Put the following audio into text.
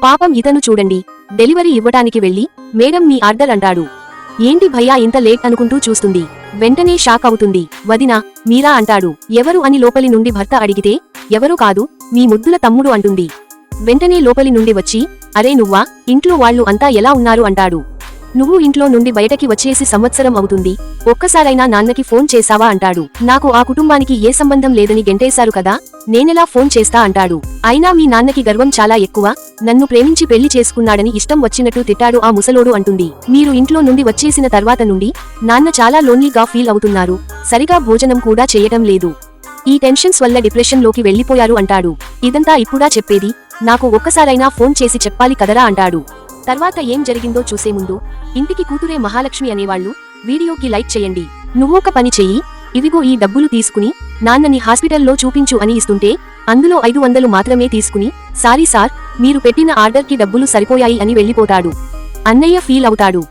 పాపం ఇతను చూడండి, డెలివరీ ఇవ్వటానికి వెళ్లి మేడం మీ ఆర్డర్ అంటాడు. ఏంటి భయ్యా ఇంత లేట్ అనుకుంటూ చూస్తుంది. వెంటనే షాక్ అవుతుంది. వదినా మీరా అంటాడు. ఎవరు అని లోపలి నుండి భర్త అడిగితే ఎవరూ కాదు మీ ముద్దుల తమ్ముడు అంటుంది. వెంటనే లోపలి నుండి వచ్చి అరే నువ్వా, ఇంట్లో వాళ్ళు అంతా ఎలా ఉన్నారు అంటాడు. నువ్వు ఇంట్లో నుండి బయటకి వచ్చేసి సంవత్సరం అవుతుంది, ఒక్కసారైనా నాన్నకి ఫోన్ చేశావా అంటాడు. నాకు ఆ కుటుంబానికి ఏ సంబంధం లేదని గెంటేశారు కదా, నేనెలా ఫోన్ చేస్తా అంటాడు. అయినా మీ నాన్నకి గర్వం చాలా ఎక్కువ, నన్ను ప్రేమించి పెళ్లి చేసుకున్నాడని ఇష్టం వచ్చినట్టు తిట్టాడు ఆ ముసలోడు అంటుంది. మీరు ఇంట్లో నుండి వచ్చేసిన తర్వాత నుండి నాన్న చాలా లోన్లీగా ఫీల్ అవుతున్నారు, సరిగా భోజనం కూడా చేయటం లేదు, ఈ టెన్షన్స్ వల్ల డిప్రెషన్ లోకి వెళ్లిపోయారు అంటాడు. ఇదంతా ఇప్పుడా చెప్పేది, నాకు ఒక్కసారైనా ఫోన్ చేసి చెప్పాలి కదరా అంటాడు. తర్వాత ఏం జరిగిందో చూసే ముందు ఇంటికి కూతురే మహాలక్ష్మి అనేవాళ్లు వీడియోకి లైక్ చేయండి. నువ్వొక పని చెయ్యి, ఇవిగో ఈ డబ్బులు తీసుకుని నాన్నని హాస్పిటల్లో చూపించు అని ఇస్తుంటే అందులో 500 మాత్రమే తీసుకుని సారీ సార్, మీరు పెట్టిన ఆర్డర్కి డబ్బులు సరిపోయాయి అని వెళ్లిపోతాడు. అన్నయ్య ఫీల్ అవుతాడు.